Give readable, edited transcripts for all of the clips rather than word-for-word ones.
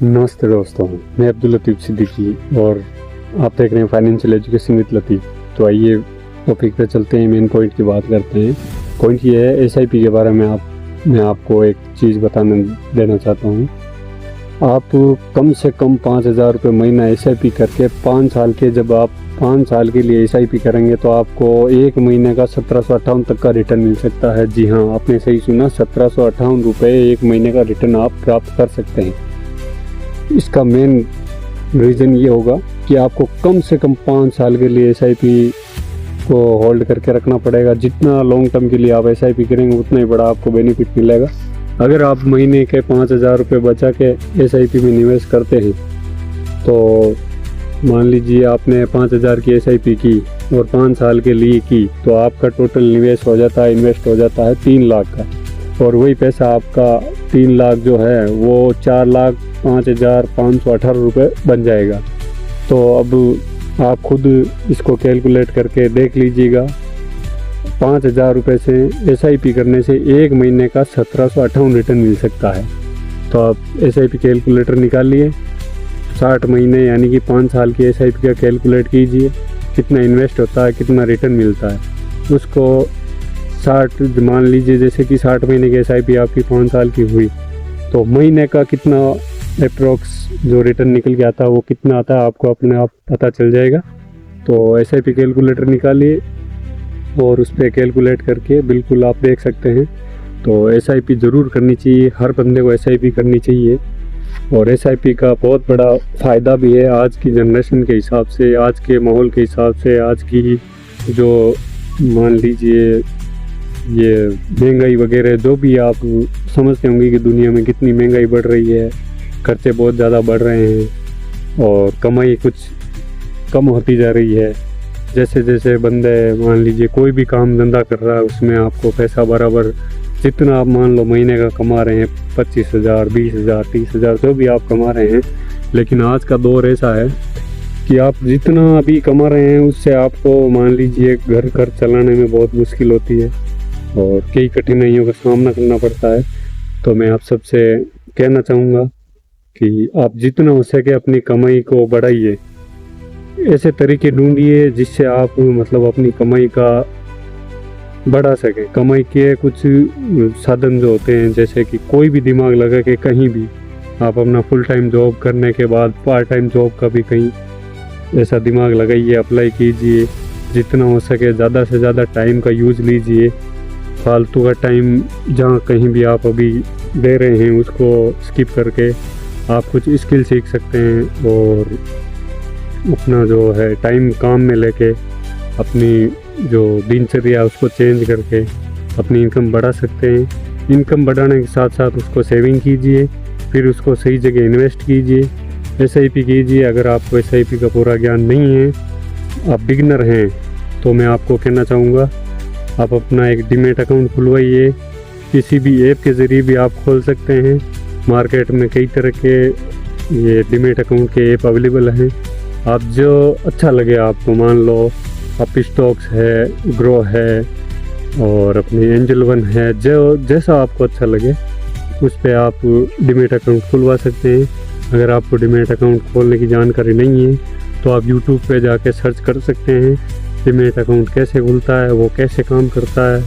नमस्ते दोस्तों, मैं अब्दुल लतीफ़ सिद्दीकी और आप देख रहे हैं फाइनेंशियल एजुकेशन विद लतीफ़। तो आइए टॉपिक पे चलते हैं, मेन पॉइंट की बात करते हैं। पॉइंट ये है एसआईपी के बारे में मैं आपको एक चीज़ देना चाहता हूँ। आप कम से कम 5,000 रुपये महीना एसआईपी करके 5 साल के जब आप 5 साल के लिए एसआईपी करेंगे तो आपको एक महीने का 1758 तक का रिटर्न मिल सकता है। जी हाँ, आपने सही सुना, 1758 रुपये एक महीने का रिटर्न आप प्राप्त कर सकते हैं। इसका मेन रीज़न ये होगा कि आपको कम से कम 5 साल के लिए एसआईपी को होल्ड करके रखना पड़ेगा। जितना लॉन्ग टर्म के लिए आप एसआईपी करेंगे उतना ही बड़ा आपको बेनिफिट मिलेगा। अगर आप महीने के 5,000 रुपये बचा के एसआईपी में निवेश करते हैं तो मान लीजिए आपने 5,000 की एसआईपी की और 5 साल के लिए की तो आपका टोटल निवेश हो जाता है, इन्वेस्ट हो जाता है 3 लाख का। और वही पैसा आपका 3 लाख जो है वो 4,05,518 रुपये बन जाएगा। तो अब आप खुद इसको कैलकुलेट करके देख लीजिएगा। 5,000 रुपये से एसआईपी करने से एक महीने का 1758 रिटर्न मिल सकता है। तो आप एसआईपी कैलकुलेटर निकालिए, 60 महीने यानी कि 5 साल की एसआईपी का कैलकुलेट कीजिए, कितना इन्वेस्ट होता है, कितना रिटर्न मिलता है। उसको 60 मान लीजिए, जैसे कि 60 महीने की एसआईपी आपकी 5 साल की हुई तो महीने का कितना अप्रोक्स जो रिटर्न निकल के आता है वो कितना आता है आपको अपने आप पता चल जाएगा। तो एसआईपी कैलकुलेटर निकालिए और उस पर कैलकुलेट करके बिल्कुल आप देख सकते हैं। तो एसआईपी ज़रूर करनी चाहिए, हर बंदे को एसआईपी करनी चाहिए। और एसआईपी का बहुत बड़ा फ़ायदा भी है आज की जनरेशन के हिसाब से, आज के माहौल के हिसाब से, आज की जो मान लीजिए ये महंगाई वगैरह जो भी आप समझते होंगे कि दुनिया में कितनी महंगाई बढ़ रही है, खर्चे बहुत ज़्यादा बढ़ रहे हैं और कमाई कुछ कम होती जा रही है। जैसे जैसे बंदे मान लीजिए कोई भी काम धंधा कर रहा है उसमें आपको पैसा बराबर जितना आप मान लो महीने का कमा रहे हैं 25,000, 20,000, 30,000 जो भी आप कमा रहे हैं, लेकिन आज का दौर ऐसा है कि आप जितना अभी कमा रहे हैं उससे आपको मान लीजिए घर चलाने में बहुत मुश्किल होती है और कई कठिनाइयों का सामना करना पड़ता है। तो मैं आप सबसे कहना चाहूँगा कि आप जितना हो सके अपनी कमाई को बढ़ाइए, ऐसे तरीके ढूंढिए जिससे आप मतलब अपनी कमाई का बढ़ा सकें। कमाई के कुछ साधन जो होते हैं, जैसे कि कोई भी दिमाग लगा के कहीं भी आप अपना फुल टाइम जॉब करने के बाद पार्ट टाइम जॉब का भी कहीं ऐसा दिमाग लगाइए, अप्लाई कीजिए। जितना हो सके ज़्यादा से ज़्यादा टाइम का यूज़ लीजिए। फालतू का टाइम जहाँ कहीं भी आप अभी दे रहे हैं उसको स्किप करके आप कुछ स्किल सीख सकते हैं और अपना जो है टाइम काम में लेके अपनी जो दिनचर्या उसको चेंज करके अपनी इनकम बढ़ा सकते हैं। इनकम बढ़ाने के साथ साथ उसको सेविंग कीजिए, फिर उसको सही जगह इन्वेस्ट कीजिए, एसआईपी कीजिए। अगर आपको एसआईपी का पूरा ज्ञान नहीं है, आप बिगिनर हैं, तो मैं आपको कहना चाहूँगा आप अपना एक डीमैट अकाउंट खुलवाइए। किसी भी ऐप के ज़रिए भी आप खोल सकते हैं। मार्केट में कई तरह के ये डीमैट अकाउंट के ऐप अवेलेबल हैं। आप जो अच्छा लगे आपको, मान लो आप स्टॉक्स है, ग्रो है और अपनी एंजल वन है, जो जैसा आपको अच्छा लगे उस पर आप डीमैट अकाउंट खुलवा सकते हैं। अगर आपको डीमैट अकाउंट खोलने की जानकारी नहीं है तो आप यूट्यूब पे जाके सर्च कर सकते हैं डीमैट अकाउंट कैसे खुलता है, वो कैसे काम करता है।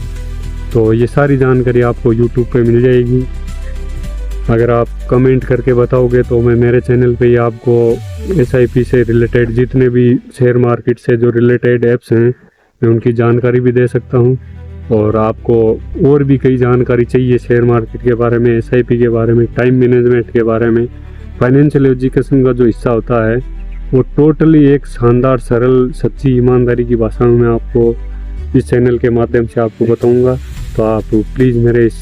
तो ये सारी जानकारी आपको यूट्यूब पे मिल जाएगी। अगर आप कमेंट करके बताओगे तो मैं मेरे चैनल पे ही आपको एसआईपी से रिलेटेड जितने भी शेयर मार्केट से जो रिलेटेड ऐप्स हैं मैं उनकी जानकारी भी दे सकता हूँ। और आपको और भी कई जानकारी चाहिए शेयर मार्केट के बारे में, एसआईपी के बारे में, टाइम मैनेजमेंट के बारे में, फाइनेंशियल एजुकेशन का जो हिस्सा होता है वो टोटली एक शानदार, सरल, सच्ची, ईमानदारी की भाषा में मैं आपको इस चैनल के माध्यम से आपको बताऊंगा। तो आप प्लीज़ मेरे इस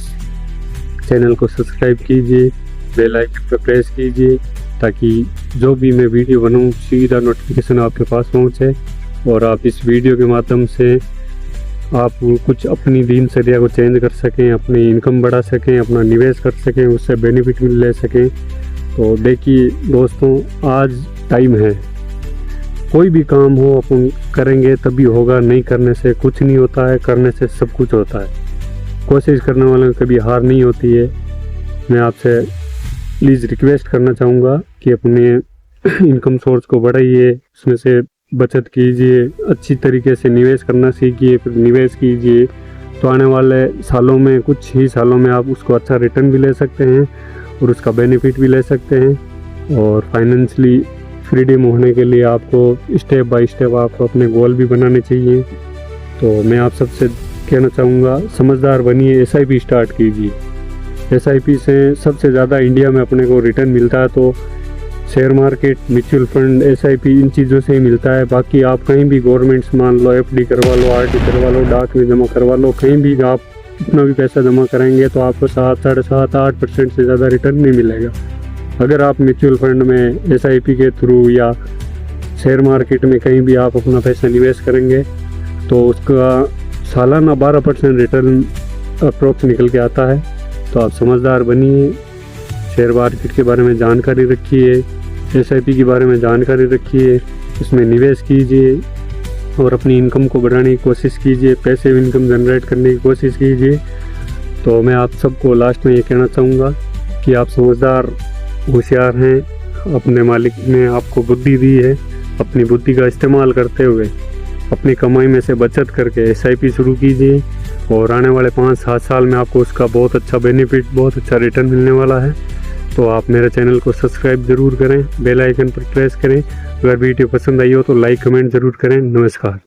चैनल को सब्सक्राइब कीजिए, बेल आइकन पर प्रेस कीजिए ताकि जो भी मैं वीडियो बनाऊँ सीधा नोटिफिकेशन आपके पास पहुँचे और आप इस वीडियो के माध्यम से आप कुछ अपनी दिनचर्या को चेंज कर सकें, अपनी इनकम बढ़ा सकें, अपना निवेश कर सकें, उससे बेनिफिट ले सकें। तो देखिए दोस्तों, आज टाइम है, कोई भी काम हो अपन करेंगे तभी होगा, नहीं करने से कुछ नहीं होता है, करने से सब कुछ होता है। कोशिश करने वालों की कभी हार नहीं होती है। मैं आपसे प्लीज़ रिक्वेस्ट करना चाहूँगा कि अपने इनकम सोर्स को बढ़ाइए, उसमें से बचत कीजिए, अच्छी तरीके से निवेश करना सीखिए, फिर निवेश कीजिए। तो आने वाले सालों में, कुछ ही सालों में आप उसको अच्छा रिटर्न भी ले सकते हैं और उसका बेनिफिट भी ले सकते हैं। और फाइनेंशियली फ्रीडम होने के लिए आपको स्टेप बाय स्टेप आपको अपने गोल भी बनाने चाहिए। तो मैं आप सबसे कहना चाहूँगा, समझदार बनिए, SIP स्टार्ट कीजिए। SIP से सबसे ज़्यादा इंडिया में अपने को रिटर्न मिलता है तो share market, mutual fund, SIP इन चीज़ों से ही मिलता है। बाकी आप कहीं भी गवर्नमेंट्स मान लो, FD करवा लो, RD करवा लो, डाक में जमा करवा लो, कहीं भी आप कितना भी पैसा जमा करेंगे तो आपको 7, 7.5, 8% से ज़्यादा रिटर्न नहीं मिलेगा। अगर आप म्यूचुअल फंड में SIP के थ्रू या शेयर मार्केट में कहीं भी आप अपना पैसा निवेश करेंगे तो उसका सालाना 12% रिटर्न अप्रोक्स निकल के आता है। तो आप समझदार बनिए, शेयर मार्केट के बारे में जानकारी रखिए, SIP के बारे में जानकारी रखिए, इसमें निवेश कीजिए और अपनी इनकम को बढ़ाने की कोशिश कीजिए, पैसिव इनकम जनरेट करने की कोशिश कीजिए। तो मैं आप सबको लास्ट में ये कहना चाहूँगा कि आप समझदार, होशियार हैं, अपने मालिक ने आपको बुद्धि दी है, अपनी बुद्धि का इस्तेमाल करते हुए अपनी कमाई में से बचत करके SIP शुरू कीजिए और आने वाले 5-7 साल में आपको उसका बहुत अच्छा बेनिफिट, बहुत अच्छा रिटर्न मिलने वाला है। तो आप मेरे चैनल को सब्सक्राइब ज़रूर करें, बेल आइकन पर प्रेस करें। अगर वीडियो पसंद आई हो तो लाइक कमेंट ज़रूर करें। नमस्कार।